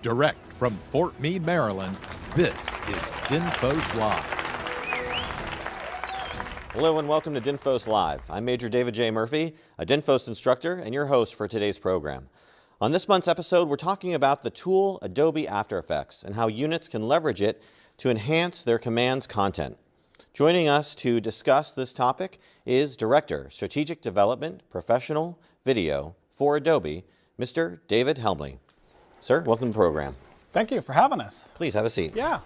Direct from Fort Meade, Maryland, this is DINFOS Live. Hello and welcome to DINFOS Live. I'm Major David J. Murphy, a DINFOS instructor and your host for today's program. On this month's episode, we're talking about the tool Adobe After Effects and how units can leverage it to enhance their commands content. Joining us to discuss this topic is Director, Strategic Development, Professional Video for Adobe, Mr. David Helmly. Sir, welcome to the program. Thank you for having us. Please have a seat. Yeah.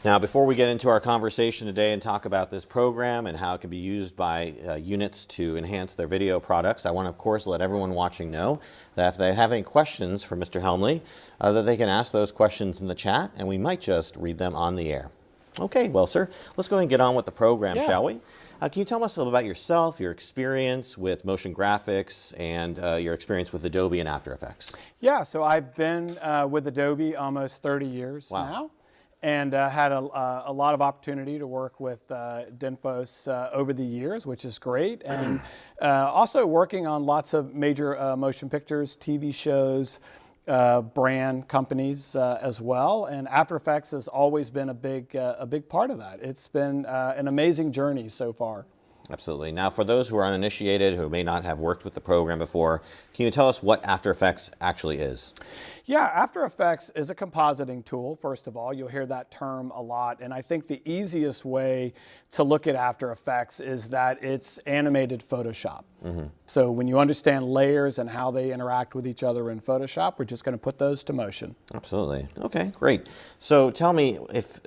Now, before we get into our conversation today and talk about this program and how it can be used by units to enhance their video products, I want to, of course, let everyone watching know that if they have any questions for Mr. Helmly, that they can ask those questions in the chat, and we might just read them on the air. Okay, well, sir, let's go ahead and get on with the program, shall we? Can you tell us a little about yourself, your experience with motion graphics, and your experience with Adobe and After Effects? Yeah, so I've been with Adobe almost 30 years now, and had a lot of opportunity to work with DINFOS over the years, which is great, and also working on lots of major motion pictures, TV shows, brand companies as well, and After Effects has always been a big part of that. It's been an amazing journey so far. Absolutely. Now, for those who are uninitiated, who may not have worked with the program before, can you tell us what After Effects actually is? Yeah, After Effects is a compositing tool, first of all. You'll hear that term a lot, and I think the easiest way to look at After Effects is that it's animated Photoshop. So when you understand layers and how they interact with each other in Photoshop, we're just going to put those to motion. Absolutely. Okay, great. So tell me, if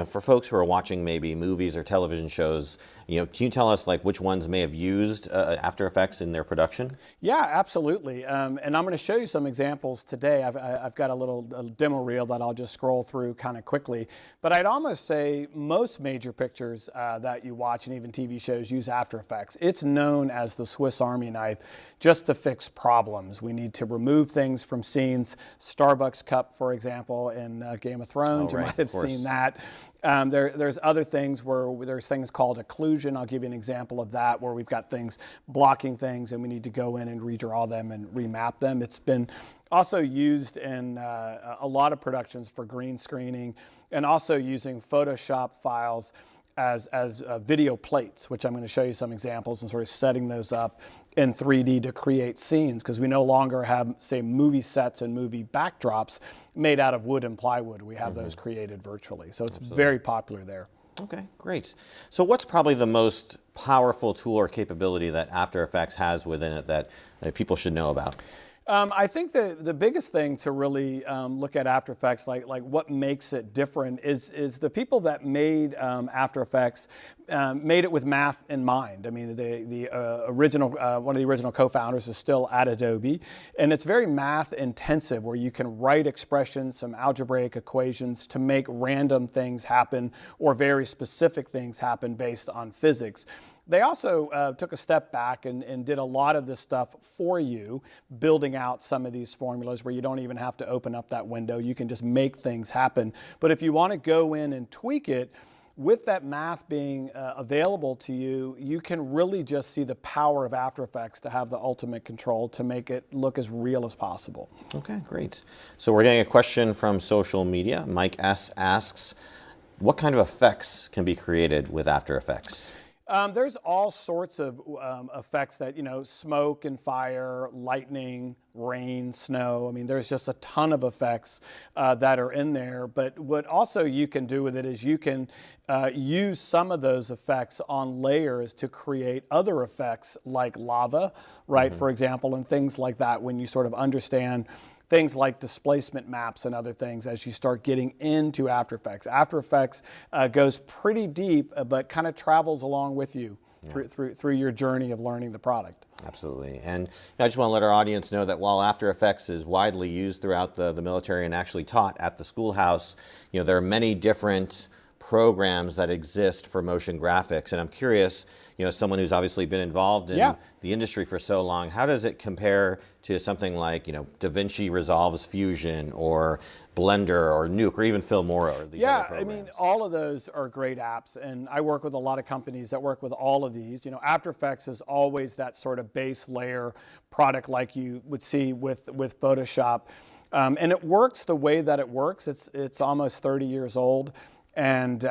for folks who are watching maybe movies or television shows, can you tell us like which ones may have used After Effects in their production? Yeah, absolutely. And I'm going to show you some examples today. I've got a little demo reel that I'll just scroll through kind of quickly. But I'd almost say most major pictures that you watch and even TV shows use After Effects. It's known as the Swiss Army knife just to fix problems. We need to remove things from scenes. Starbucks cup, for example, in Game of Thrones, you might have seen that. There's other things where there's things called occlusion. I'll give you an example of that, where we've got things blocking things and we need to go in and redraw them and remap them. It's been also used in a lot of productions for green screening, and also using Photoshop files as video plates, which I'm going to show you some examples, and sort of setting those up in 3D to create scenes, because we no longer have, say, movie sets and movie backdrops made out of wood and plywood. We have those created virtually. So it's very popular there. Okay, great. So what's probably the most powerful tool or capability that After Effects has within it that people should know about? I think the biggest thing to really look at After Effects, like what makes it different, is the people that made After Effects made it with math in mind. I mean, the original one of the original co-founders is still at Adobe, and it's very math intensive, where you can write expressions, some algebraic equations to make random things happen or very specific things happen based on physics. They also took a step back and did a lot of this stuff for you, building out some of these formulas where you don't even have to open up that window. You can just make things happen. But if you want to go in and tweak it, with that math being available to you, you can really just see the power of After Effects to have the ultimate control to make it look as real as possible. Okay, great. So we're getting a question from social media. Mike S. asks, what kind of effects can be created with After Effects? There's all sorts of effects that, smoke and fire, lightning, rain, snow. I mean, there's just a ton of effects that are in there. But what also you can do with it is you can use some of those effects on layers to create other effects like lava, right, for example, and things like that, when you sort of understand things like displacement maps and other things as you start getting into After Effects. After Effects goes pretty deep, but kind of travels along with you through your journey of learning the product. Absolutely. And I just want to let our audience know that while After Effects is widely used throughout the military and actually taught at the schoolhouse, there are many different programs that exist for motion graphics. And I'm curious, someone who's obviously been involved in the industry for so long, how does it compare to something like, DaVinci Resolve's Fusion or Blender or Nuke or even Filmora or these other programs? I mean, all of those are great apps, and I work with a lot of companies that work with all of these. After Effects is always that sort of base layer product like you would see with Photoshop. And it works the way that it works. It's almost 30 years old. And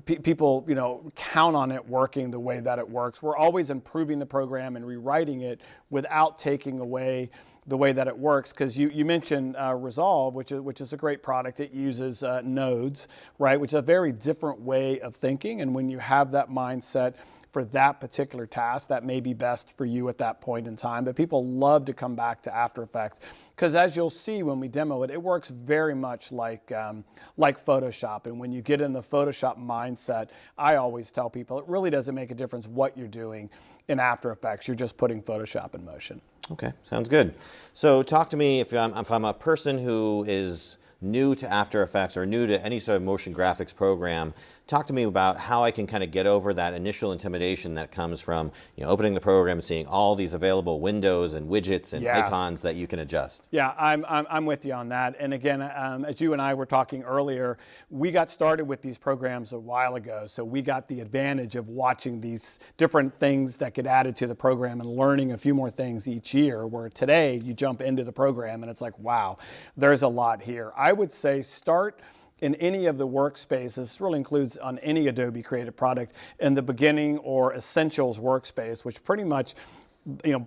people, count on it working the way that it works. We're always improving the program and rewriting it without taking away the way that it works. Because you mentioned Resolve, which is a great product. It uses nodes, right, which is a very different way of thinking. And when you have that mindset for that particular task, that may be best for you at that point in time. But people love to come back to After Effects because, as you'll see when we demo it, it works very much like Photoshop. And when you get in the Photoshop mindset, I always tell people it really doesn't make a difference what you're doing in After Effects. You're just putting Photoshop in motion. Okay, sounds good. So talk to me if I'm a person who is new to After Effects or new to any sort of motion graphics program. Talk to me about how I can kind of get over that initial intimidation that comes from opening the program and seeing all these available windows and widgets and icons that you can adjust. Yeah, I'm with you on that. And again, as you and I were talking earlier, we got started with these programs a while ago, so we got the advantage of watching these different things that get added to the program and learning a few more things each year, where today you jump into the program and it's like, wow, there's a lot here. I would say start in any of the workspaces. This really includes on any Adobe creative product in the beginning or essentials workspace, which pretty much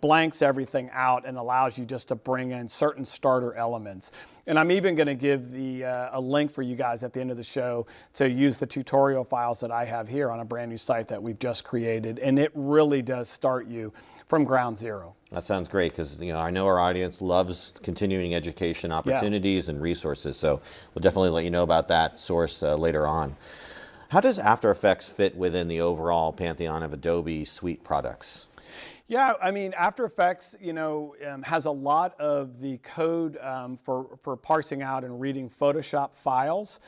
blanks everything out and allows you just to bring in certain starter elements. And I'm even going to give a link for you guys at the end of the show to use the tutorial files that I have here on a brand new site that we've just created. And it really does start you from ground zero. That sounds great because I know our audience loves continuing education opportunities and resources. So we'll definitely let you know about that source later on. How does After Effects fit within the overall pantheon of Adobe suite products? Yeah, I mean, After Effects, has a lot of the code for parsing out and reading Photoshop files,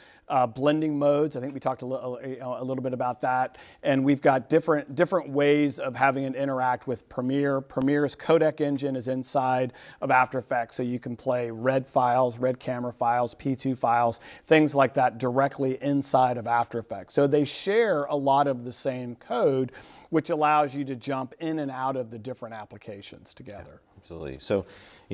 blending modes. I think we talked a little bit about that. And we've got different ways of having it interact with Premiere. Premiere's codec engine is inside of After Effects, so you can play red files, red camera files, P2 files, things like that directly inside of After Effects. So they share a lot of the same code, which allows you to jump in and out of the different applications together. Yeah, absolutely. So,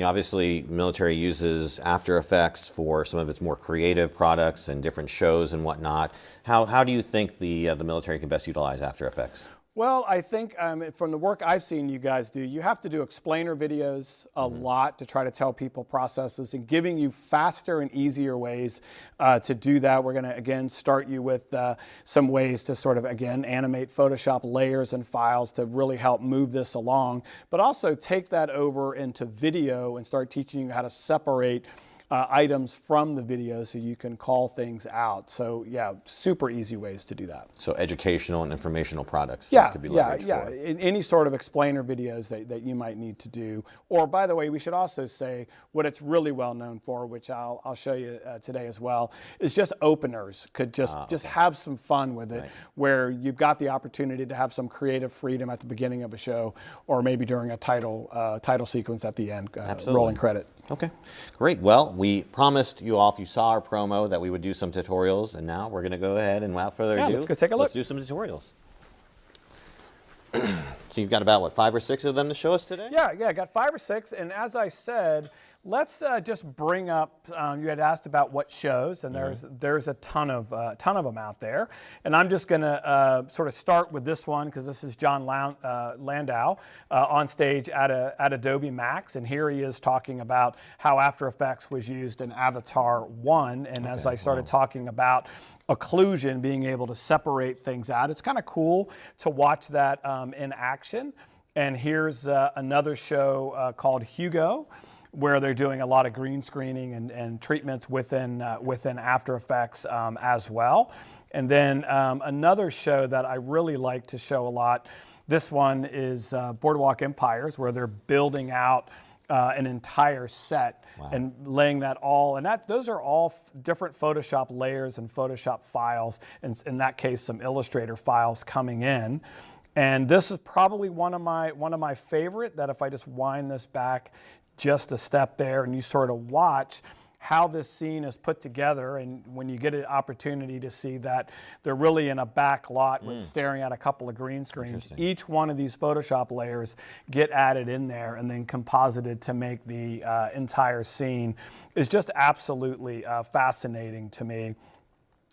obviously, military uses After Effects for some of its more creative products and different shows and whatnot. How do you think the military can best utilize After Effects? Well, I think from the work I've seen you guys do, you have to do explainer videos a lot to try to tell people processes and giving you faster and easier ways to do that. We're going to, again, start you with some ways to sort of, again, animate Photoshop layers and files to really help move this along, but also take that over into video and start teaching you how to separate items from the video so you can call things out. So yeah, super easy ways to do that. So educational and informational products. Yeah, could be leveraged for. Any sort of explainer videos that you might need to do. Or by the way, we should also say what it's really well known for, which I'll show you today as well, is just openers. Could just have some fun with it, where you've got the opportunity to have some creative freedom at the beginning of a show, or maybe during a title sequence at the end, rolling credit. Okay, great. Well, we promised you all, if you saw our promo, that we would do some tutorials, and now we're going to go ahead and without further ado, let's go take a look. Let's do some tutorials. So you've got about, what, 5 or 6 of them to show us today? Yeah, I got 5 or 6, and as I said, let's just bring up, you had asked about what shows, and there's a ton of them out there. And I'm just going to sort of start with this one, because this is John Landau on stage at Adobe Max, and here he is talking about how After Effects was used in Avatar 1, and as I started talking about occlusion, being able to separate things out, it's kind of cool to watch that in action. And here's another show called Hugo, where they're doing a lot of green screening and treatments within After Effects as well. And then another show that I really like to show a lot, this one is Boardwalk Empires, where they're building out an entire set and laying that all, and those are all different Photoshop layers and Photoshop files, and in that case some Illustrator files coming in. And this is probably one of my favorite, that if I just wind this back just a step there and you sort of watch how this scene is put together, and when you get an opportunity to see that they're really in a back lot with staring at a couple of green screens, each one of these Photoshop layers get added in there and then composited to make the entire scene is just absolutely fascinating to me.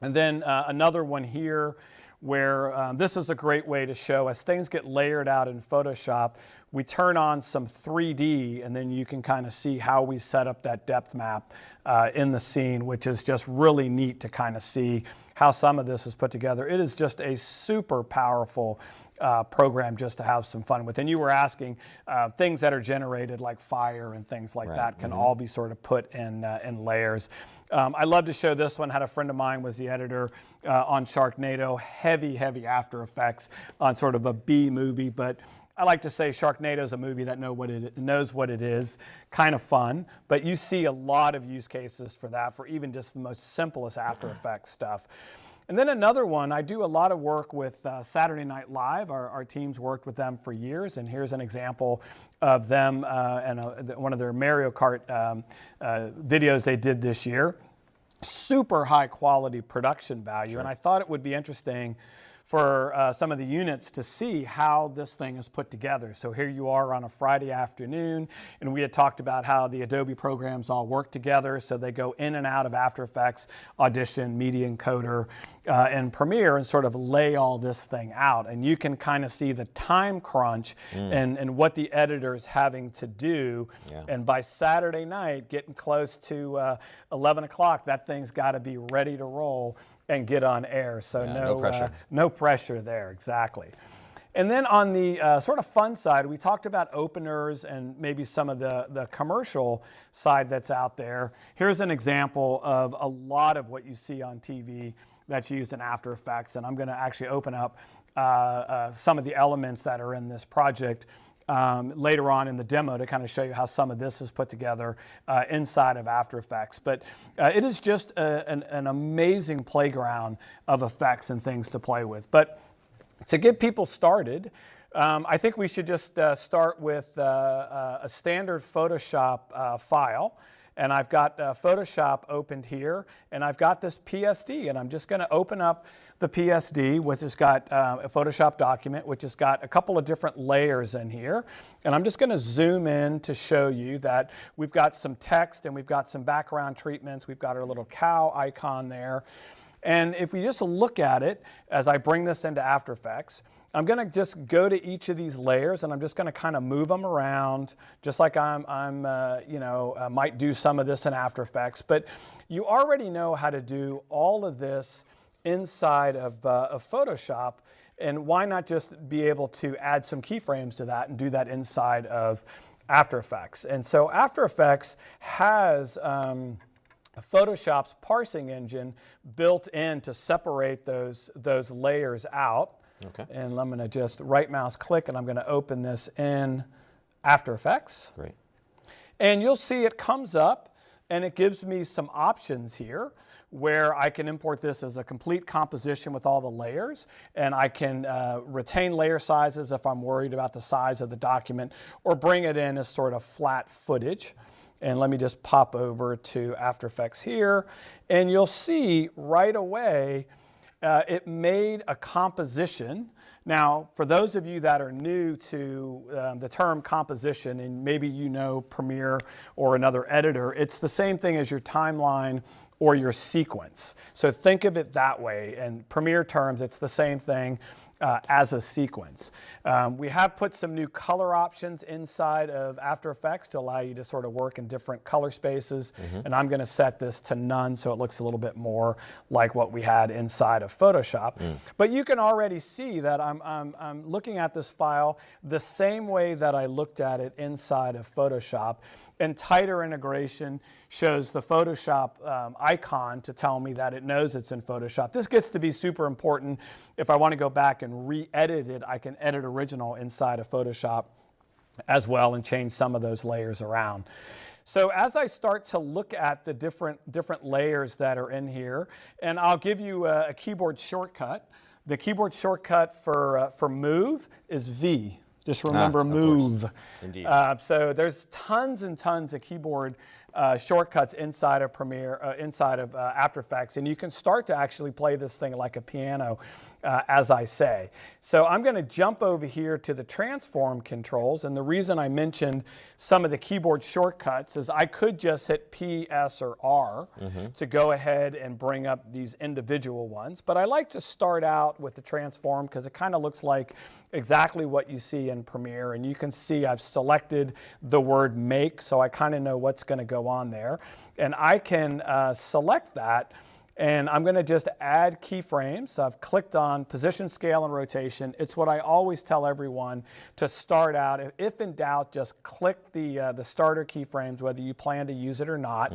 And then another one here where this is a great way to show, as things get layered out in Photoshop, we turn on some 3D and then you can kind of see how we set up that depth map in the scene, which is just really neat to kind of see how some of this is put together. It is just a super powerful program just to have some fun with. And you were asking, things that are generated like fire and things like that can all be sort of put in layers. I love to show this one. Had a friend of mine was the editor on Sharknado, heavy After Effects on sort of a B movie, but I like to say Sharknado is a movie that knows what it is, kind of fun, but you see a lot of use cases for that, for even just the most simplest After Effects stuff. And then another one, I do a lot of work with Saturday Night Live. Our team's worked with them for years, and here's an example of them and one of their Mario Kart videos they did this year. Super high quality production value, and I thought it would be interesting for some of the units to see how this thing is put together. So here you are on a Friday afternoon, and we had talked about how the Adobe programs all work together, so they go in and out of After Effects, Audition, Media Encoder, and Premiere, and sort of lay all this thing out. And you can kind of see the time crunch and what the editor is having to do. And by Saturday night, getting close to 11 o'clock, that thing's got to be ready to roll and get on air. So no pressure there, exactly. And then on the sort of fun side, we talked about openers and maybe some of the commercial side that's out there. Here's an example of a lot of what you see on TV that's used in After Effects, and I'm going to actually open up some of the elements that are in this project later on in the demo to kind of show you how some of this is put together inside of After Effects. But it is just an amazing playground of effects and things to play with. But to get people started, I think we should just start with a standard Photoshop file. And I've got Photoshop opened here, and I've got this PSD, and I'm just going to open up the PSD, which has got a Photoshop document, which has got a couple of different layers in here. And I'm just going to zoom in to show you that we've got some text and we've got some background treatments. We've got our little cow icon there. And if we just look at it, as I bring this into After Effects, I'm going to just go to each of these layers, and I'm just going to kind of move them around, just like I might do some of this in After Effects. But you already know how to do all of this inside of Photoshop, and why not just be able to add some keyframes to that and do that inside of After Effects? And so After Effects has Photoshop's parsing engine built in to separate those layers out. Okay. And I'm going to just right mouse click, and I'm going to open this in After Effects. Great. And you'll see it comes up, and it gives me some options here where I can import this as a complete composition with all the layers, and I can retain layer sizes if I'm worried about the size of the document, or bring it in as sort of flat footage. And let me just pop over to After Effects here, and you'll see right away it made a composition. Now, for those of you that are new to the term composition, and maybe you know Premiere or another editor, it's the same thing as your timeline or your sequence. So think of it that way. In Premiere terms, it's the same thing as a sequence. We have put some new color options inside of After Effects to allow you to sort of work in different color spaces. And I'm going to set this to none so it looks a little bit more like what we had inside of Photoshop. But you can already see that I'm looking at this file the same way that I looked at it inside of Photoshop. And tighter integration shows the Photoshop icon to tell me that it knows it's in Photoshop. This gets to be super important. If I want to go back and re-edit it, I can edit original inside of Photoshop as well and change some of those layers around. So as I start to look at the different layers that are in here, and I'll give you a keyboard shortcut. The keyboard shortcut for move is V. Just remember move. Indeed. So there's tons and tons of keyboard shortcuts inside of Premiere, inside of After Effects, and you can start to actually play this thing like a piano, as I say. So I'm going to jump over here to the transform controls, and the reason I mentioned some of the keyboard shortcuts is I could just hit P, S, or R to go ahead and bring up these individual ones, but I like to start out with the transform because it kind of looks like exactly what you see in Premiere, and you can see I've selected the word make, so I kind of know what's going to go on there, and I can select that, and I'm going to just add keyframes. So I've clicked on position, scale, and rotation. It's what I always tell everyone to start out. If in doubt, just click the starter keyframes, whether you plan to use it or not,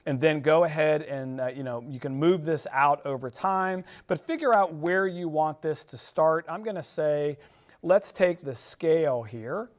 and then go ahead and you can move this out over time, but figure out where you want this to start. I'm going to say, let's take the scale here,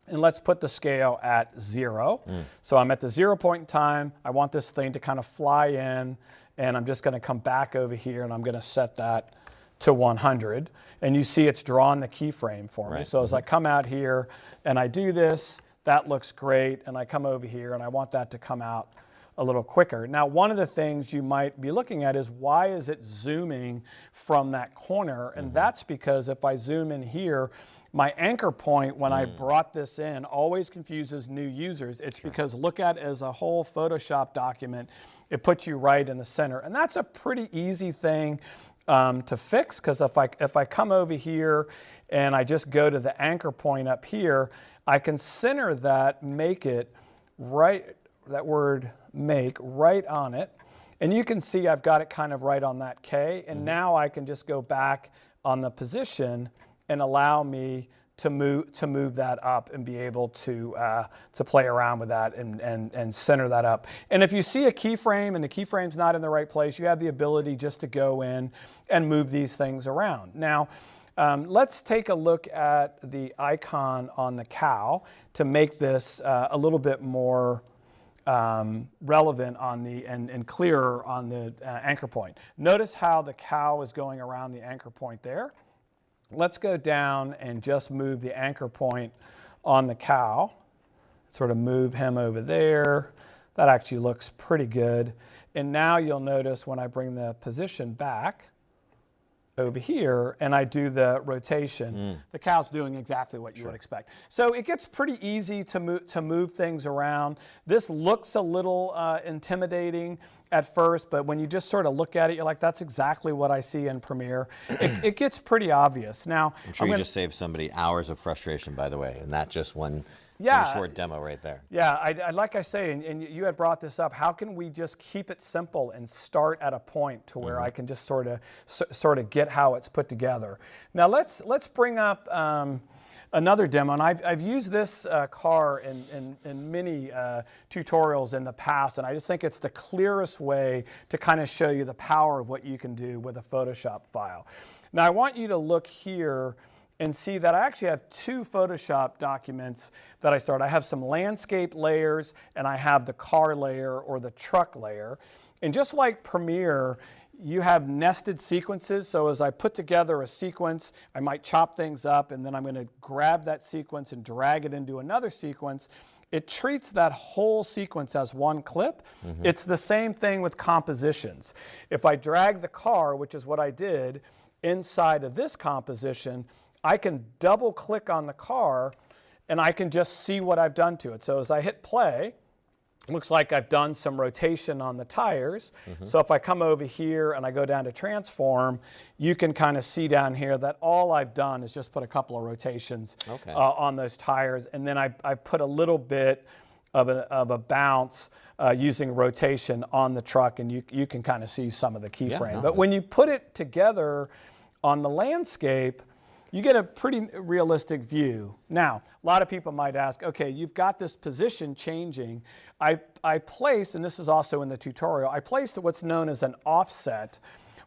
and let's put the scale at 0. So I'm at the 0 point in time. I want this thing to kind of fly in, and I'm just going to come back over here, and I'm going to set that to 100. And you see it's drawn the keyframe for me. So as I come out here and I do this, that looks great, and I come over here, and I want that to come out a little quicker. Now, one of the things you might be looking at is why is it zooming from that corner? And that's because if I zoom in here, my anchor point when I brought this in always confuses new users. It's because look at it as a whole Photoshop document. It puts you right in the center. And that's a pretty easy thing to fix, because if I come over here and I just go to the anchor point up here, I can center that, make it right, that word make, right on it. And you can see I've got it kind of right on that K. And now I can just go back on the position and allow me to move that up and be able to play around with that and center that up. And if you see a keyframe and the keyframe's not in the right place, you have the ability just to go in and move these things around. Now, let's take a look at the icon on the cow to make this a little bit more relevant on the and clearer on the anchor point. Notice how the cow is going around the anchor point there. Let's go down and just move the anchor point on the cow. Sort of move him over there. That actually looks pretty good. And now you'll notice when I bring the position back over here and I do the rotation, the cow's doing exactly what you would expect. So it gets pretty easy to move things around. This looks a little intimidating at first, but when you just sort of look at it, you're like, that's exactly what I see in Premiere. It gets pretty obvious. Now, I'm sure you just saved somebody hours of frustration, by the way, and that just one short demo right there. Yeah, I like I say, and you had brought this up, how can we just keep it simple and start at a point to where I can just sort of get how it's put together. Now let's bring up another demo, and I've used this car in many tutorials in the past, and I just think it's the clearest way to kind of show you the power of what you can do with a Photoshop file. Now I want you to look here and see that I actually have two Photoshop documents that I start. I have some landscape layers and I have the car layer or the truck layer. And just like Premiere, you have nested sequences. So as I put together a sequence, I might chop things up and then I'm going to grab that sequence and drag it into another sequence. It treats that whole sequence as one clip. It's the same thing with compositions. If I drag the car, which is what I did, inside of this composition, I can double click on the car and I can just see what I've done to it. So as I hit play, it looks like I've done some rotation on the tires. So if I come over here and I go down to transform, you can kind of see down here that all I've done is just put a couple of rotations on those tires. And then I put a little bit of a bounce using rotation on the truck, and you can kind of see some of the keyframe. But when you put it together on the landscape, you get a pretty realistic view. Now, a lot of people might ask, okay, you've got this position changing. I placed, and this is also in the tutorial, I placed what's known as an offset,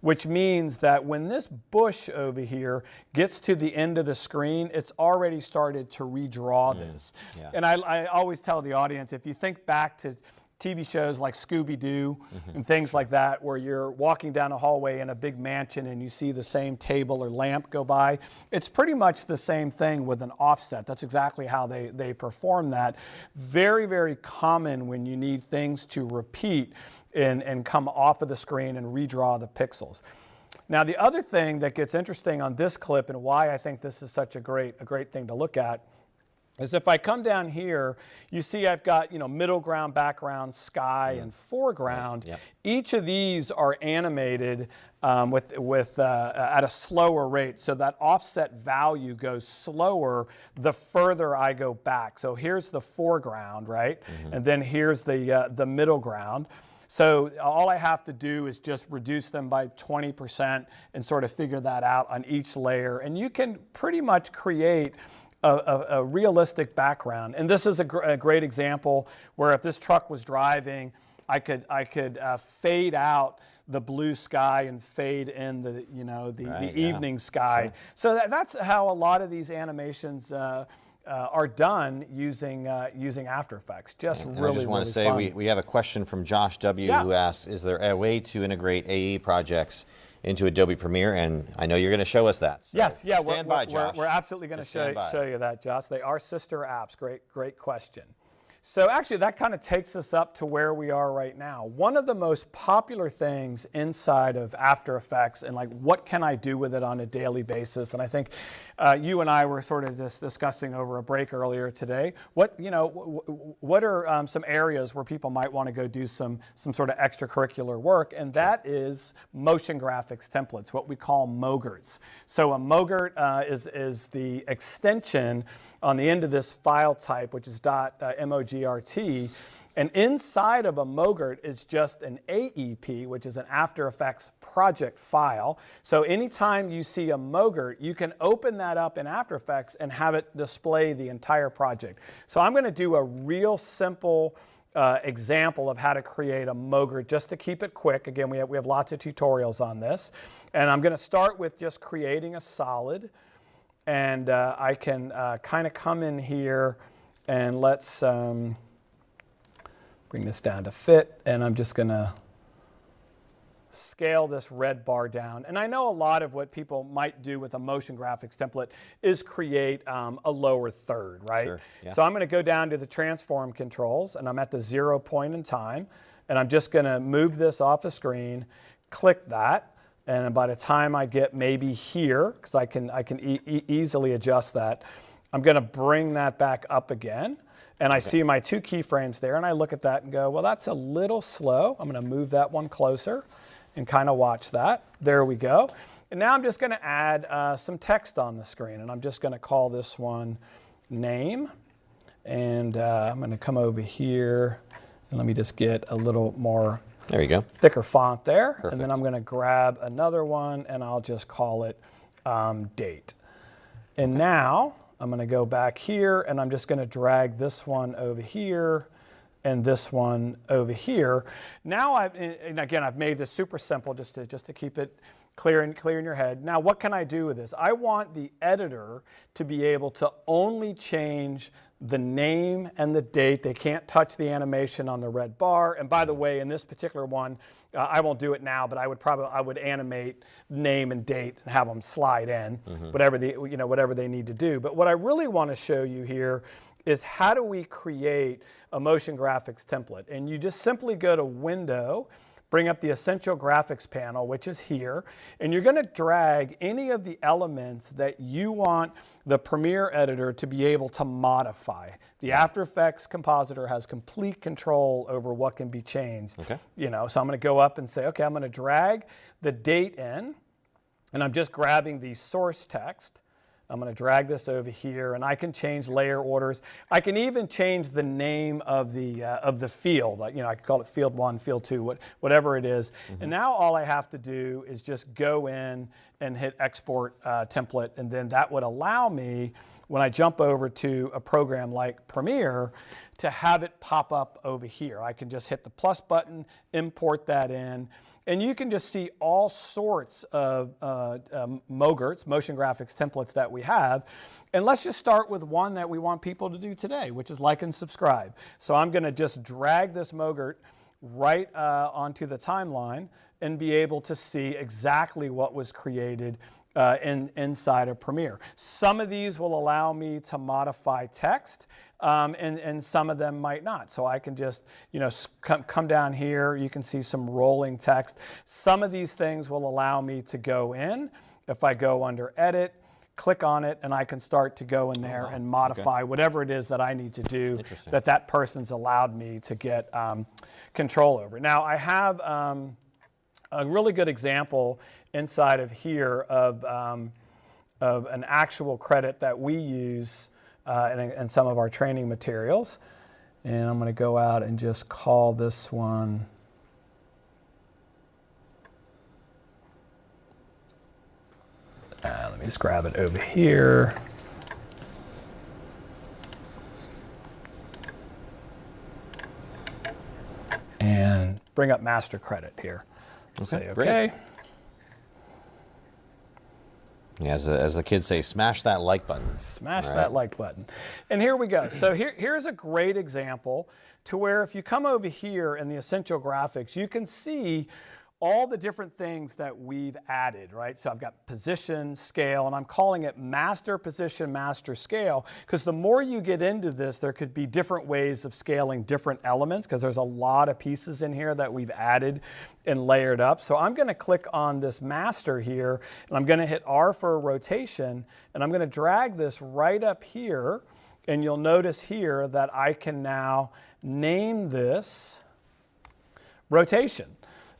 which means that when this bush over here gets to the end of the screen, it's already started to redraw this. Yeah. And I always tell the audience, if you think back to TV shows like Scooby-Doo and things like that, where you're walking down a hallway in a big mansion and you see the same table or lamp go by, it's pretty much the same thing with an offset. That's exactly how they perform that. Very, very common when you need things to repeat and come off of the screen and redraw the pixels. Now, the other thing that gets interesting on this clip and why I think this is such a great thing to look at is if I come down here, you see I've got, middle ground, background, sky, and foreground. Yep. Each of these are animated at a slower rate, so that offset value goes slower the further I go back. So here's the foreground, right? And then here's the middle ground. So all I have to do is just reduce them by 20% and sort of figure that out on each layer. And you can pretty much create a realistic background. And this is a great example where if this truck was driving, I could fade out the blue sky and fade in the evening sky. Sure. So that's how a lot of these animations are done using After Effects. Just and really, I just want to say fun. we have a question from Josh W. who asks, is there a way to integrate AE projects into Adobe Premiere? And I know you're going to show us that. So yes, yeah, stand by, Josh. We're absolutely going to show you that, Josh. They are sister apps. Great question. So actually, that kind of takes us up to where we are right now. One of the most popular things inside of After Effects, and like, what can I do with it on a daily basis? And I think you and I were sort of just discussing over a break earlier today. What are some areas where people might want to go do some sort of extracurricular work? And that is motion graphics templates, what we call MOGRTs. So a MOGRT is the extension on the end of this file type, which is .mogrt, and inside of a MOGRT is just an AEP, which is an After Effects project file. So anytime you see a MOGRT, you can open that up in After Effects and have it display the entire project. So I'm going to do a real simple example of how to create a MOGRT just to keep it quick. Again, we have lots of tutorials on this. And I'm going to start with just creating a solid. And I can kind of come in here and let's bring this down to fit. And I'm just going to scale this red bar down. And I know a lot of what people might do with a motion graphics template is create a lower third, right? Sure, yeah. So I'm going to go down to the transform controls, and I'm at the 0 point in time. And I'm just going to move this off the screen, click that. And by the time I get maybe here, because I can easily adjust that, I'm going to bring that back up again. And I see my 2 keyframes there, and I look at that and go, well, that's a little slow. I'm going to move that one closer and kind of watch that. There we go. And now I'm just going to add some text on the screen, and I'm just going to call this one name. And I'm going to come over here, and let me just get a little more there you go. thicker font there. Perfect. And then I'm going to grab another one, and I'll just call it date. And now I'm going to go back here, and I'm just going to drag this one over here and this one over here. Now, and again, I've made this super simple just to keep it clear in your head. Now, what can I do with this? I want the editor to be able to only change the name and the date. They can't touch the animation on the red bar. And by the way, in this particular one, I won't do it now, but I would animate name and date and have them slide in, whatever they need to do. But what I really want to show you here is how do we create a motion graphics template? And you just simply go to Window, bring up the Essential Graphics panel, which is here, and you're going to drag any of the elements that you want the Premiere editor to be able to modify. The After Effects compositor has complete control over what can be changed. Okay. So I'm going to go up and say, okay, I'm going to drag the date in, and I'm just grabbing the source text. I'm going to drag this over here, and I can change layer orders. I can even change the name of the field. I can call it field 1, field 2, whatever it is. And now all I have to do is just go in and hit export template, and then that would allow me, when I jump over to a program like Premiere, to have it pop up over here. I can just hit the plus button, import that in, and you can just see all sorts of MOGRTs, motion graphics templates that we have. And let's just start with one that we want people to do today, which is like and subscribe. So I'm going to just drag this MOGRT right onto the timeline and be able to see exactly what was created inside of Premiere. Some of these will allow me to modify text, and some of them might not. So I can just, come down here. You can see some rolling text. Some of these things will allow me to go in. If I go under Edit, click on it, and I can start to go in there and modify whatever it is that I need to do that person's allowed me to get control over. Now, I have a really good example inside of here of an actual credit that we use in some of our training materials. And I'm going to go out and just call this one let me just grab it over here. And bring up master credit here. Say okay. Yeah, as the kids say, smash that like button. Smash that like button. And here we go. So here's a great example to where if you come over here in the essential graphics, you can see all the different things that we've added, right? So I've got position, scale, and I'm calling it master position, master scale, because the more you get into this, there could be different ways of scaling different elements, because there's a lot of pieces in here that we've added and layered up. So I'm going to click on this master here, and I'm going to hit R for a rotation, and I'm going to drag this right up here, and you'll notice here that I can now name this rotation.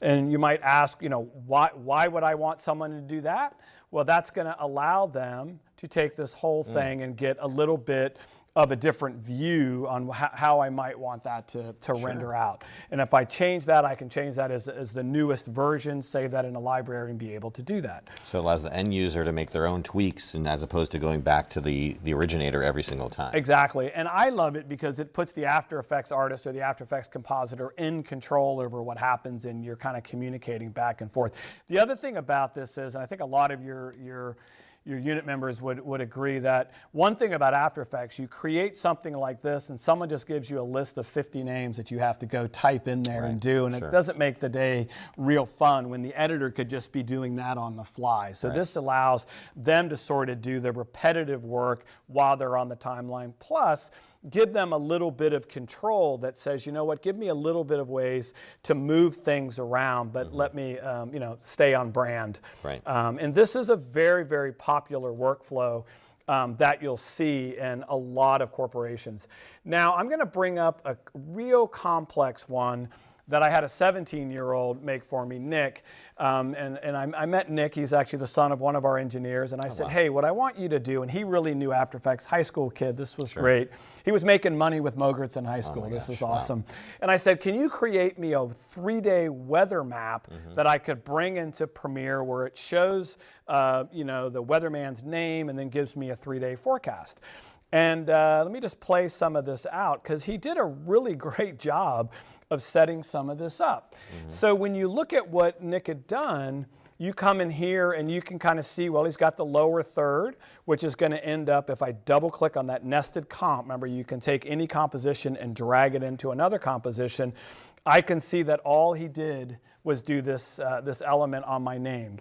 And you might ask, why would I want someone to do that? Well, that's going to allow them to take this whole thing and get a little bit of a different view on how I might want that to render out. And if I change that, I can change that as the newest version, save that in a library, and be able to do that. So it allows the end user to make their own tweaks, and as opposed to going back to the originator every single time. Exactly. And I love it because it puts the After Effects artist or the After Effects compositor in control over what happens, and you're kind of communicating back and forth. The other thing about this is, and I think a lot of your unit members would agree, that one thing about After Effects, you create something like this and someone just gives you a list of 50 names that you have to go type in there and do, and it doesn't make the day real fun when the editor could just be doing that on the fly. So this allows them to sort of do the repetitive work while they're on the timeline, plus give them a little bit of control that says, you know what, give me a little bit of ways to move things around, but let me stay on brand. And this is a very, very popular workflow that you'll see in a lot of corporations. Now, I'm going to bring up a real complex one that I had a 17-year-old make for me, Nick. And I met Nick. He's actually the son of one of our engineers. And I said, hey, what I want you to do, and he really knew After Effects, high school kid. This was great. He was making money with MOGRTs in high school. This is awesome. And I said, can you create me a 3-day weather map that I could bring into Premiere where it shows the weatherman's name and then gives me a 3-day forecast? And let me just play some of this out, because he did a really great job of setting some of this up. So when you look at what Nick had done, you come in here and you can kind of see, well, he's got the lower third, which is going to end up, if I double click on that nested comp, remember you can take any composition and drag it into another composition. I can see that all he did was do this, this element on my name.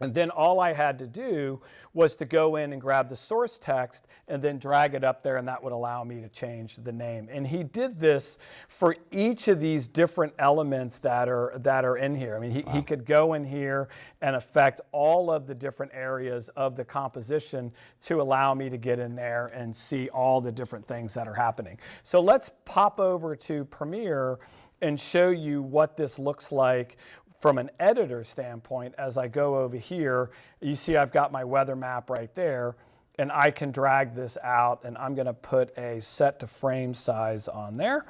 And then all I had to do was to go in and grab the source text and then drag it up there, and that would allow me to change the name. And he did this for each of these different elements that are in here. I mean, he could go in here and affect all of the different areas of the composition to allow me to get in there and see all the different things that are happening. So let's pop over to Premiere and show you what this looks like from an editor standpoint. As I go over here, you see I've got my weather map right there, and I can drag this out, and I'm going to put a set to frame size on there.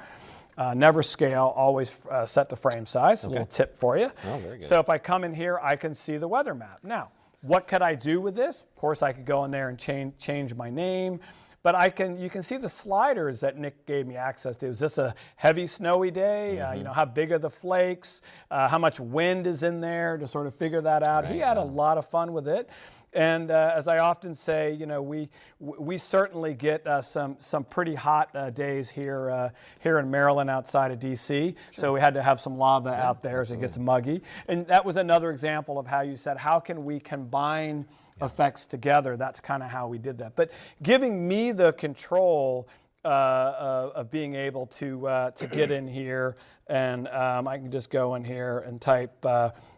Never scale, always set to frame size. A little tip for you. Oh, very good. So if I come in here, I can see the weather map. Now, What could I do with this? Of course, I could go in there and change my name. But you can see the sliders that Nick gave me access to. Is this a heavy snowy day? You know, how big are the flakes? How much wind is in there to sort of figure that out? Right, he had a lot of fun with it. And as I often say, you know, we certainly get some pretty hot days here in Maryland outside of DC. So we had to have some lava out there as it gets muggy. And that was another example of how you said, how can we combine effects together? That's kind of how we did that. But giving me the control of being able to get in here, and I can just go in here and type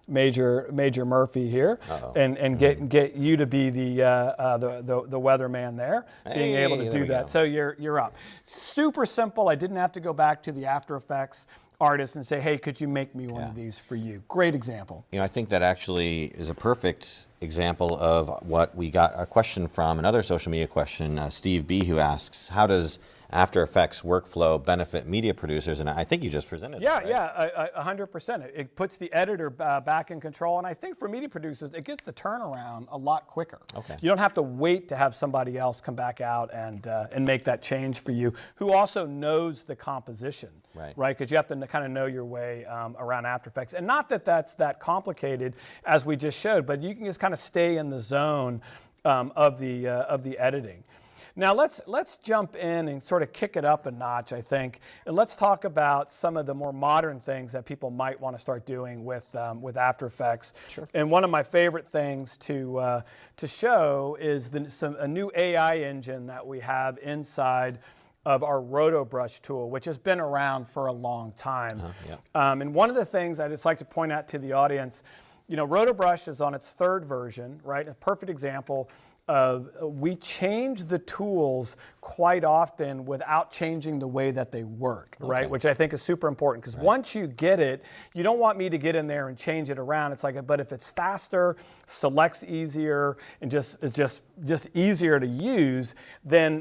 Major Murphy here, and get you to be the weatherman there, being able to do that. So you're up. Super simple. I didn't have to go back to the After Effects artist and say, hey, could you make me one of these for you? Great example. You know, I think that actually is a perfect example of what we got a question from, another social media question, Steve B, who asks, how does After Effects workflow benefit media producers? And I think you just presented that, right? Yeah, 100%. It puts the editor back in control, and I think for media producers, it gets the turnaround a lot quicker. Okay. You don't have to wait to have somebody else come back out and make that change for you, who also knows the composition, right? Because you have to kind of know your way around After Effects, and not that that's that complicated as we just showed, but you can just kind of stay in the zone of the editing. Now let's jump in and sort of kick it up a notch, I think, and let's talk about some of the more modern things that people might want to start doing with After Effects. Sure. And one of my favorite things to show is a new AI engine that we have inside of our RotoBrush tool, which has been around for a long time. And one of the things I just like to point out to the audience, you know, RotoBrush is on its 3rd version, right? A perfect example of we change the tools quite often without changing the way that they work, right? Which I think is super important, because once you get it, you don't want me to get in there and change it around. It's like, but if it's faster, selects easier, and just easier to use, then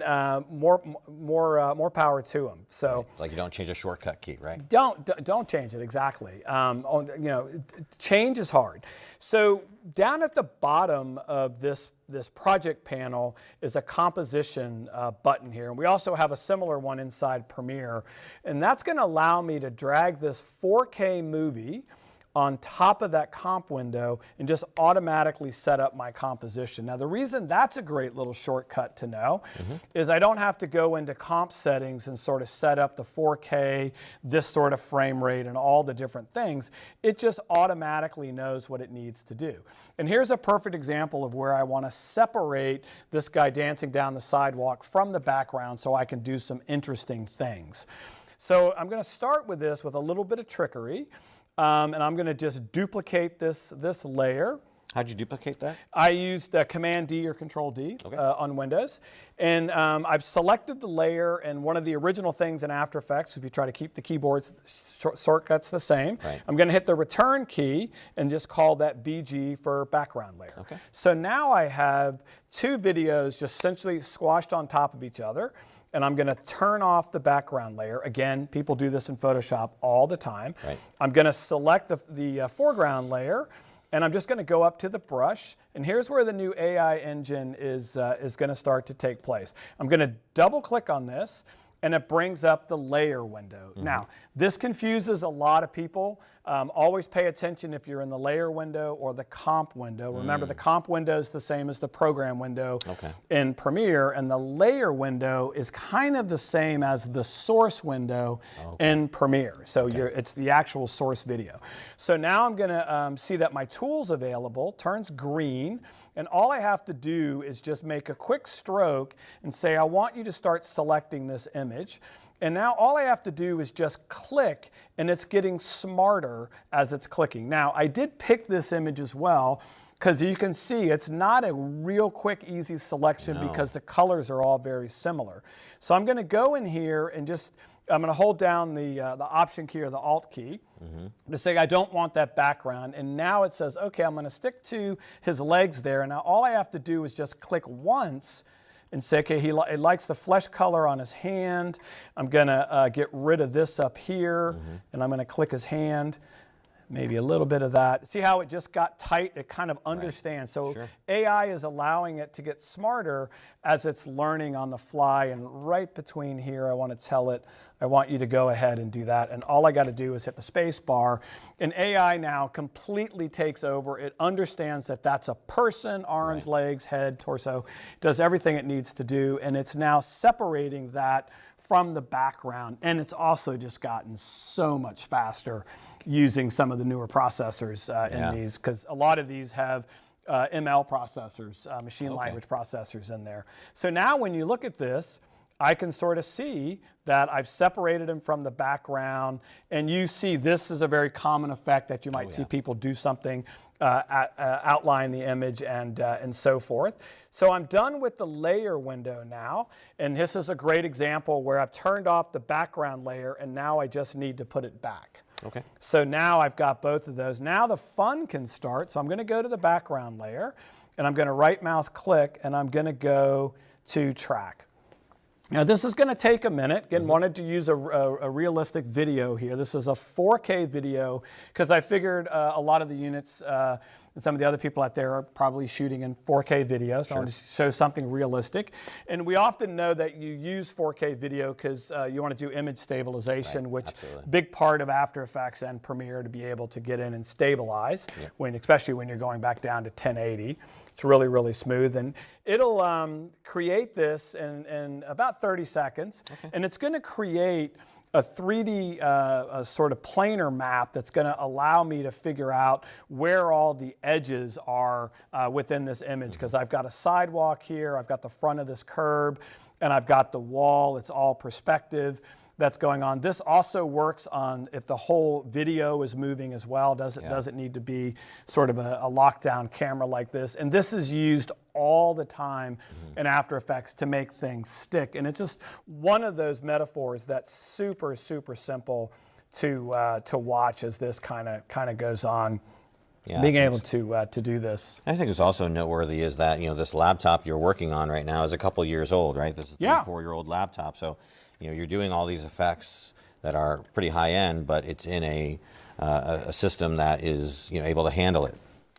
more power to them. So like you don't change a shortcut key, right? Don't change it, exactly. You know, change is hard. So down at the bottom of this project panel is a composition button here. And we also have a similar one inside Premiere. And that's going to allow me to drag this 4K movie on top of that comp window and just automatically set up my composition. Now, the reason that's a great little shortcut to know is I don't have to go into comp settings and sort of set up the 4K, this sort of frame rate, and all the different things. It just automatically knows what it needs to do. And here's a perfect example of where I want to separate this guy dancing down the sidewalk from the background so I can do some interesting things. So I'm going to start with this with a little bit of trickery. And I'm going to just duplicate this layer. How'd you duplicate that? I used Command D or Control D on Windows. And I've selected the layer, and one of the original things in After Effects, if you try to keep the keyboard's shortcuts the same, I'm going to hit the return key and just call that BG for background layer. So now I have 2 videos just essentially squashed on top of each other. And I'm going to turn off the background layer. Again, people do this in Photoshop all the time. I'm going to select the foreground layer, and I'm just going to go up to the brush. And here's where the new AI engine is going to start to take place. I'm going to double click on this, and it brings up the layer window. Now, this confuses a lot of people. Always pay attention if you're in the layer window or the comp window. Remember, the comp window is the same as the program window in Premiere, and the layer window is kind of the same as the source window in Premiere. So it's the actual source video. So now I'm going to see that my tool's available, turns green, and all I have to do is just make a quick stroke and say, I want you to start selecting this image. And now all I have to do is just click, and it's getting smarter as it's clicking. Now, I did pick this image as well, because you can see it's not a real quick, easy selection because the colors are all very similar. So I'm going to go in here and I'm going to hold down the Option key or the Alt key to say I don't want that background. And now it says, okay, I'm going to stick to his legs there. And now all I have to do is just click once and say, okay, he likes the flesh color on his hand. I'm going to get rid of this up here, and I'm going to click his hand. Maybe a little bit of that. See how it just got tight? It kind of understands. So Sure. AI is allowing it to get smarter as it's learning on the fly. And right between here, I want to tell it, I want you to go ahead and do that. And all I got to do is hit the space bar. And AI now completely takes over. It understands that that's a person, arms, legs, head, torso, does everything it needs to do. And it's now separating that from the background, and it's also just gotten so much faster using some of the newer processors in these, because a lot of these have ML processors, machine language processors in there. So now when you look at this, I can sort of see that I've separated them from the background, and you see this is a very common effect that you might see people do something, outline the image and so forth. So I'm done with the layer window now, and this is a great example where I've turned off the background layer and now I just need to put it back. Okay. So now I've got both of those. Now the fun can start. So I'm going to go to the background layer, and I'm going to right mouse click, and I'm going to go to track. Now this is going to take a minute. Again, wanted to use a realistic video here. This is a 4K video because I figured a lot of the units and some of the other people out there are probably shooting in 4K video, so I want to show something realistic. And we often know that you use 4K video because you want to do image stabilization, which big part of After Effects and Premiere to be able to get in and stabilize, especially when you're going back down to 1080. It's really, really smooth, and it'll create this in about 30 seconds, and it's going to create a 3D sort of planar map that's going to allow me to figure out where all the edges are within this image, because I've got a sidewalk here, I've got the front of this curb, and I've got the wall. It's all perspective that's going on. This also works on if the whole video is moving as well. Doesn't need to be sort of a lockdown camera like this. And this is used all the time in After Effects to make things stick. And it's just one of those metaphors that's super, super simple to watch as this kind of goes on. Yeah, being able to do this. I think it's also noteworthy is that, you know, this laptop you're working on right now is a couple years old, right? This is a 3-4-year-old laptop. So, you know, you're doing all these effects that are pretty high end, but it's in a system that is, you know, able to handle it.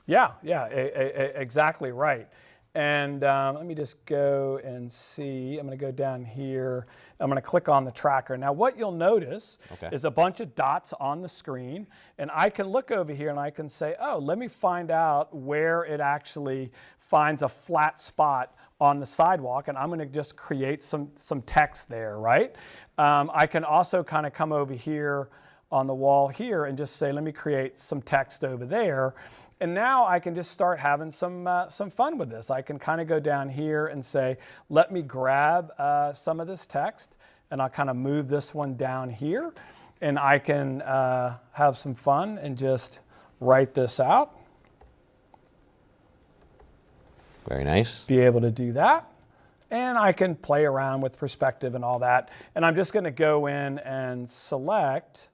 Yeah, exactly right. And let me just go and see. I'm going to go down here. I'm going to click on the tracker. Now what you'll notice is a bunch of dots on the screen, and I can look over here and I can say, oh, let me find out where it actually finds a flat spot on the sidewalk, and I'm going to just create some text there, right? I can also kind of come over here on the wall here and just say, let me create some text over there. And now I can just start having some fun with this. I can kind of go down here and say, let me grab some of this text, and I'll kind of move this one down here, and I can have some fun and just write this out. Very nice. Be able to do that. And I can play around with perspective and all that. And I'm just going to go in and select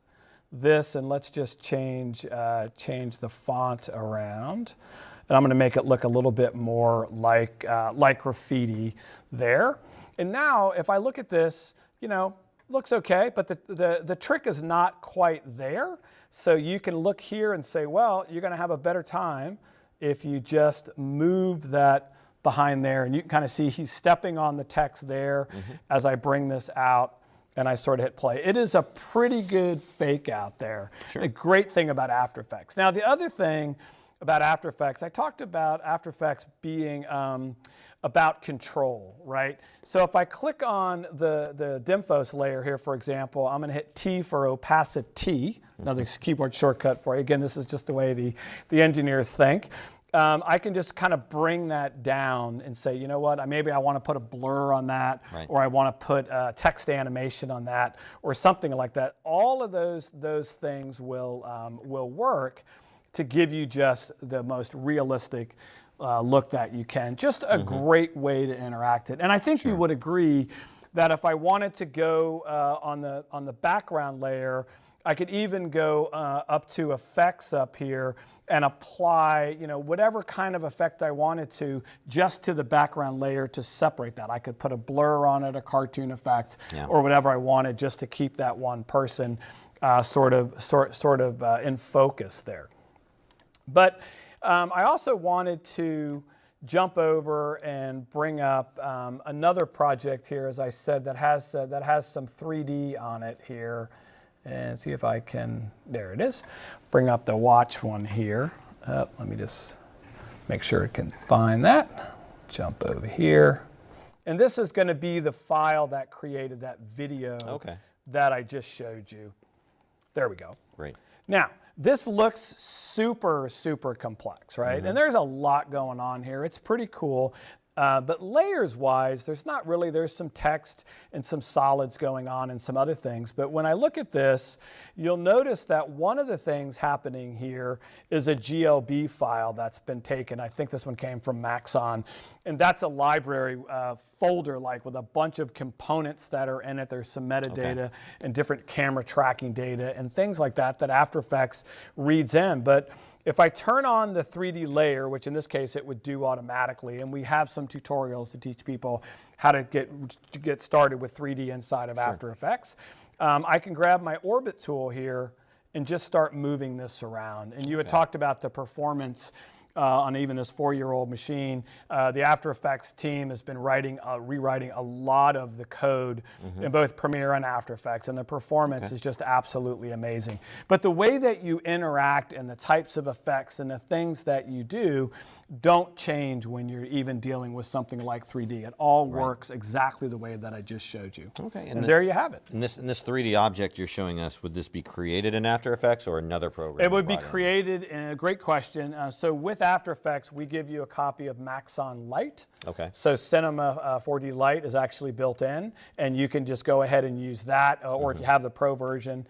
this, and let's just change the font around, and I'm going to make it look a little bit more like graffiti there. And now if I look at this, you know, looks okay, but the trick is not quite there. So you can look here and say, well, you're going to have a better time if you just move that behind there, and you can kind of see he's stepping on the text there as I bring this out. And I sort of hit play. It is a pretty good fake out there. A great thing about After Effects. Now, the other thing about After Effects, I talked about After Effects being about control, right? So if I click on the DINFOS layer here, for example, I'm going to hit T for opacity, another keyboard shortcut for you. Again, this is just the way the engineers think. I can just kind of bring that down and say, you know what, maybe I want to put a blur on that, or I want to put text animation on that, or something like that. All of those things will work to give you just the most realistic look that you can. Just a great way to interact it. And I think you would agree that if I wanted to go on the background layer, I could even go up to effects up here and apply, you know, whatever kind of effect I wanted to just to the background layer to separate that. I could put a blur on it, a cartoon effect, or whatever I wanted just to keep that one person sort of in focus there. But I also wanted to jump over and bring up another project here, as I said, that has some 3D on it here, and see if I can. There it is. Bring up the watch one here. Let me just make sure it can find that. Jump over here, and this is going to be the file that created that video that I just showed you. There we go. Great. Now, this looks super, super complex, right? And there's a lot going on here. It's pretty cool. But layers-wise, there's some text and some solids going on and some other things. But when I look at this, you'll notice that one of the things happening here is a GLB file that's been taken. I think this one came from Maxon. And that's a library folder, like with a bunch of components that are in it. There's some metadata and different camera tracking data and things like that that After Effects reads in. But if I turn on the 3D layer, which in this case it would do automatically, and we have some tutorials to teach people how to get started with 3D inside of After Effects, I can grab my orbit tool here and just start moving this around. And you had talked about the performance on even this 4-year-old machine. The After Effects team has been rewriting a lot of the code in both Premiere and After Effects, and the performance is just absolutely amazing. But the way that you interact and the types of effects and the things that you do don't change when you're even dealing with something like 3D. It all works exactly the way that I just showed you. Okay, and there you have it. And this 3D object you're showing us, would this be created in After Effects or another program? It would be created in a great question. So with After Effects, we give you a copy of Maxon Lite. Okay. So Cinema 4D Lite is actually built in, and you can just go ahead and use that, or if you have the Pro version,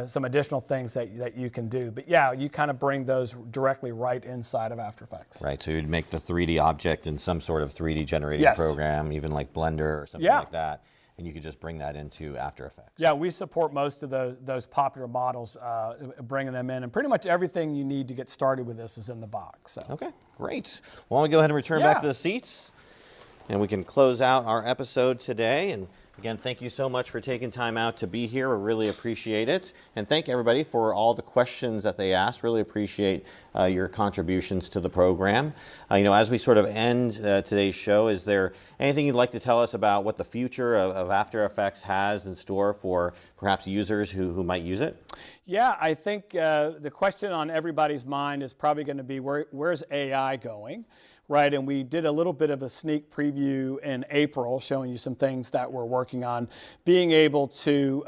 some additional things that you can do. But yeah, you kind of bring those directly right inside of After Effects. Right, so you'd make the 3D object in some sort of 3D generating program, even like Blender or something like that. And you could just bring that into After Effects. Yeah, we support most of those popular models, bringing them in, and pretty much everything you need to get started with this is in the box. So. Okay, great. Well, why don't we go ahead and return back to the seats, and we can close out our episode today. And again, thank you so much for taking time out to be here. We really appreciate it. And thank everybody for all the questions that they asked. Really appreciate your contributions to the program. As we sort of end today's show, is there anything you'd like to tell us about what the future of After Effects has in store for perhaps users who might use it? Yeah, I think the question on everybody's mind is probably going to be where's AI going? Right, and we did a little bit of a sneak preview in April, showing you some things that we're working on. Being able to,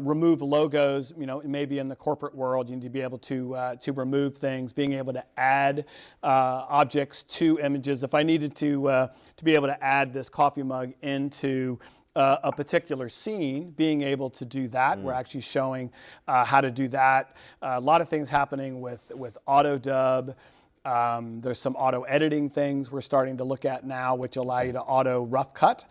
remove logos, maybe in the corporate world, you need to be able to remove things. Being able to add objects to images. If I needed to be able to add this coffee mug into a particular scene, being able to do that. We're actually showing how to do that. A lot of things happening with auto dub. There's some auto editing things we're starting to look at now, which allow you to auto rough cut.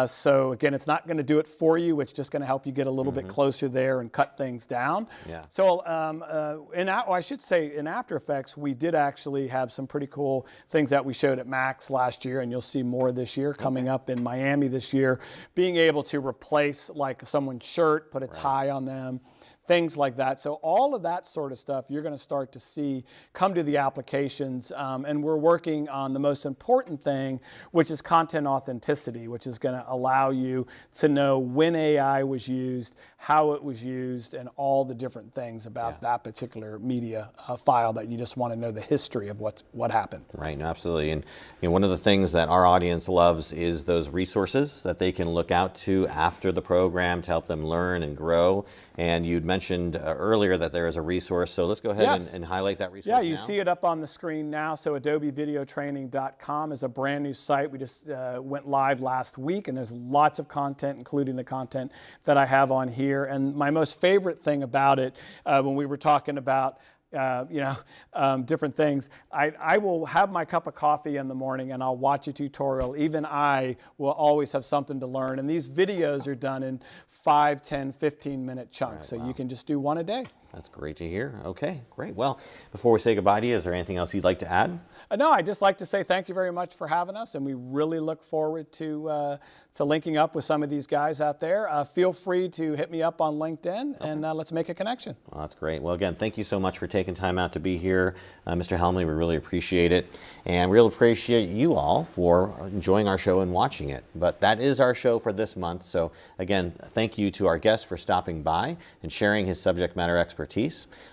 So again, it's not going to do it for you. It's just going to help you get a little bit closer there and cut things down. So I should say in After Effects, we did actually have some pretty cool things that we showed at Max last year, and you'll see more this year coming up in Miami this year. Being able to replace like someone's shirt, put a tie on them, things like that. So all of that sort of stuff you're going to start to see come to the applications, and we're working on the most important thing, which is content authenticity, which is going to allow you to know when AI was used, how it was used, and all the different things about that particular media file that you just want to know the history of what happened. Right, no, absolutely. And one of the things that our audience loves is those resources that they can look out to after the program to help them learn and grow. And you'd mentioned earlier that there is a resource, so let's go ahead and highlight that resource. Yeah, you see it up on the screen now. So adobevideotraining.com is a brand new site. We just went live last week, and there's lots of content, including the content that I have on here. And my most favorite thing about it, when we were talking about different things. I will have my cup of coffee in the morning and I'll watch a tutorial. Even I will always have something to learn. And these videos are done in 5, 10, 15-minute chunks. So you can just do one a day. That's great to hear. Okay, great. Well, before we say goodbye to you, is there anything else you'd like to add? No, I'd just like to say thank you very much for having us, and we really look forward to linking up with some of these guys out there. Feel free to hit me up on LinkedIn, and let's make a connection. Well, that's great. Well, again, thank you so much for taking time out to be here, Mr. Helmly. We really appreciate it, and we really appreciate you all for enjoying our show and watching it. But that is our show for this month. So again, thank you to our guest for stopping by and sharing his subject matter expertise.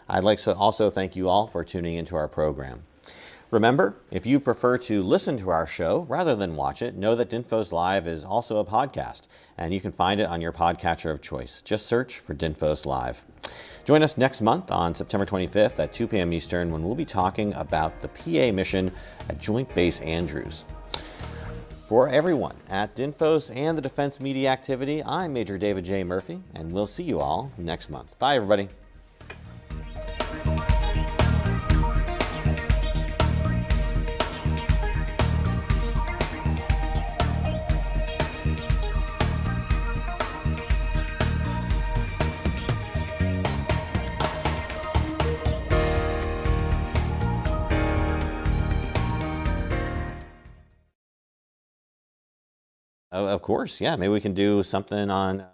I'd like to also thank you all for tuning into our program. Remember, if you prefer to listen to our show rather than watch it, know that DINFOS Live is also a podcast, and you can find it on your podcatcher of choice. Just search for DINFOS Live. Join us next month on September 25th at 2 p.m. Eastern when we'll be talking about the PA mission at Joint Base Andrews. For everyone at DINFOS and the Defense Media Activity, I'm Major David J. Murphy, and we'll see you all next month. Bye, everybody. Of course, yeah. Maybe we can do something on